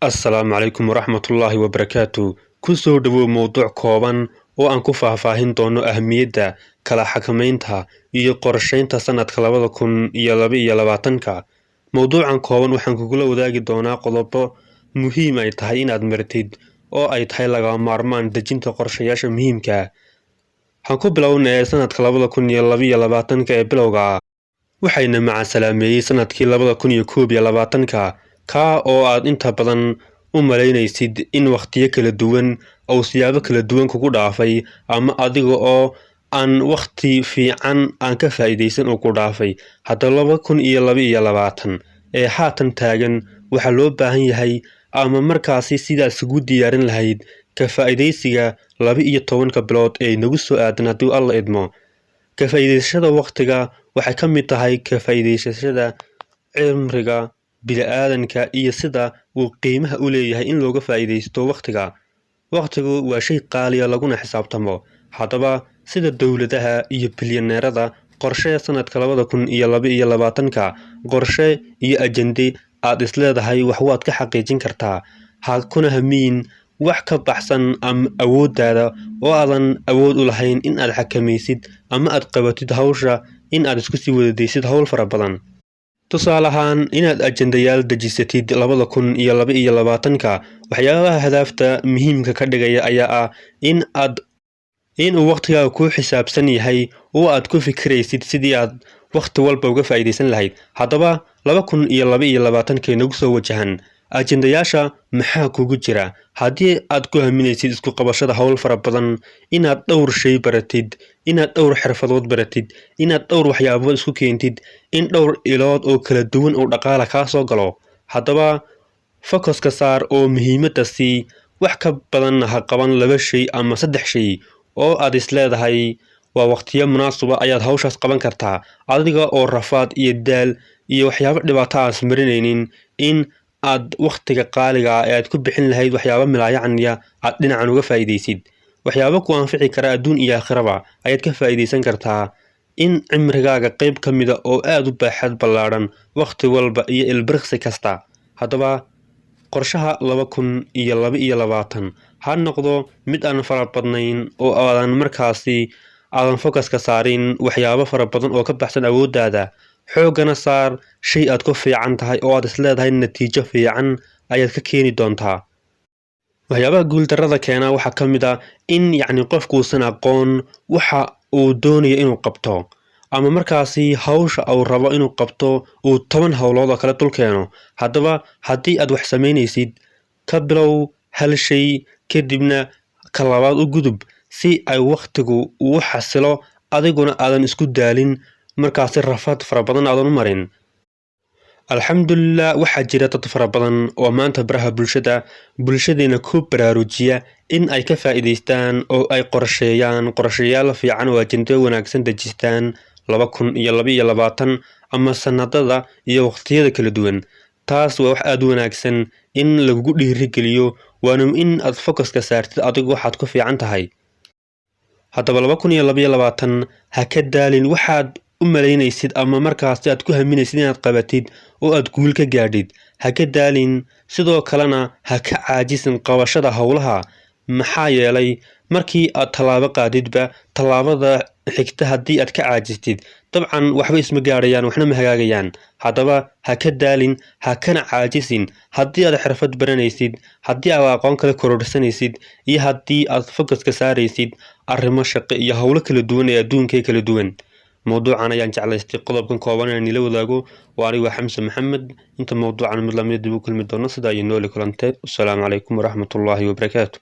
السلام عليكم ورحمة الله وبركاته. كسو دبو موضوع كوبان oo aan ku faahfaahin doono ahmiyadda kala xakameynta iyo qorsheynta sanadka 2022ka. Mowduucan kooban waxaan kugula wadaagi doonaa qodobo muhiim ay tahay inaad martid oo ay tahay laga maarmaan dejinta qorshayaasha muhiimka ah. Waxaan ku bilownaa sanadka 2022 ee bilowga waxayna maca salaameeyay sanadkii 2021ka ka oo aad inta badan u maleynaysid in waqtiyo kala duwan oo siyaabo kala duwan kugu dhaafay ama adiga oo aan waqti fiican aan ka faa'iideysan oo ku dhaafay. Hadda 2022 ee haatan taagan waxa loo baahan yahay ama markaasi sidaas ugu diyaarin lahayd ka faa'iideysiga 12 bilood ee nagu soo aadan haddii alla idmo. Ka faa'iideysashada waqtiga waxay ka mid tahay ka faa'iideysashada cimriga bini'aadanka iyo sida uu qiimaha u leeyahay in looga faa'iideysto waqtiga. Waqtigu waa shay qaali ah laguna xisaabtamo. Haddaba sida dawladaha iyo bilyaneerada qorshe sanadka 2022ka qorshe iyo ajende aad isleedahay wax waad ka xaqiijin kartaa. Ha kuna hamiin wax ka baxsan ama awooddaada oo aadan awood u lahayn in aad xakameysid ama aad qabatid hawsha in aad isku sii wadaysid hawl fara badan. tusaale ahaan inaad ajendayaal dejisatid 2022ka waxyaabaha hadafta muhiimka ka dhigaya ayaa ah in uu waqtigaaga ku xisaabsan yahay oo aad ku fikiraysid sidii aad waqti walba uga faa'iideysan lahayd. Haddaba 2022 nagu soo wajahan ajendayaasha maxaa kugu jira haddii aad ku haminaysid isku qabashada hawl fara badan inaad dhowr shay baratid inaad dhowr xirfadood baratid inaad dhowr waxyaabood isku keentid in dhowr ilood oo kala duwan oo dhaqaale ka soo galo. Haddaba focuska saar oo muhiimadda sii wax ka badan ha qaban 2 shay ama 3 shay oo aad isleedahay waa waqtiyo munaasab ah ayaad hawshaas qaban kartaa adiga oo rafaad iyo daal iyo waxyaabo dhibaato ah marinaynin in aad waqtiga qaaliga ah aad ku bixin lahayd waxyaabo milaayacniya aad dhinacan uga faa'iideysid. waxyaabo ku anfici kara adduun iyo aakhiraba ayaad ka faa'iideysan kartaa in cimrigaaga qayb ka mid ah oo aad u baaxad ballaaran waqti walba iyo ilbiriqsi kasta. Haddaba qorshaha 2022 ha noqdo mid aan fara badnayn oo aadan markaasi aadan focuska saarin waxyaabo fara badan oo ka baxsan awooddaada. xoogana saar shay aad ku fiican tahay oo aad isleedahay natiijo fiican ayaad ka keeni doontaa. waxyaabaha guuldarrada keena waxaa ka mid ah in qofkuusan aqoon waxa uu doonayo inuu qabto ama markaasi hawsha uu rabo inuu qabto uu 10 hawlood oo kala dul keeno. Haddaba haddii aad wax samaynaysid ka bilow hal shay kadibna ka labaad u gudub si ay waqtigu u xasilo adiguna aadan isku daalin markaasi rafaad fara badan aadan u marin. alxamdulillah waxaa jira dad fara badan oo maanta baraha bulshadeena ku baraarujiya in ay ka faa'iideystaan oo ay qorshayaal fiican oo ajende wanaagsan dejistaan 2022 ama sanadada iyo waqtiyada kala duwan. taas waa wax aad u wanaagsan in lagu dhiirigeliyo waana in aad focuska saartid adigu waxaad ku fiican tahay. haddaba 2022 ha ka daalin waxaad u maleynaysid ama markaasi aad ku haminaysid inaad qabatid oo aad guul ka gaadhid. ha ka daalin sidoo kalena ha ka caajisin qabashada hawlaha maxaa yeelay markii aad tallaabo qaadidba tallaabada xigta haddii aad ka caajistid dabcan waxba isma gaarayaan waxna ma hagaagayaan. haddaba ha ka daalin ha kana caajisin haddii aad xirfad baranaysid haddii aad aqoon kala kororsanaysid iyo haddii aad focuska saaraysid arrimo shaqo iyo hawlo kala duwan ee adduunka kala duwan. mowduucan ayaan jeclaystay qodobkan kooban inaan nila wadaago waa aniga xamse maxamed inta mowduucan mid lamid dib u kulmi doono sida ay nooli kulantay. assalaamu calaykum waraxmatullaahi wabarakaatu.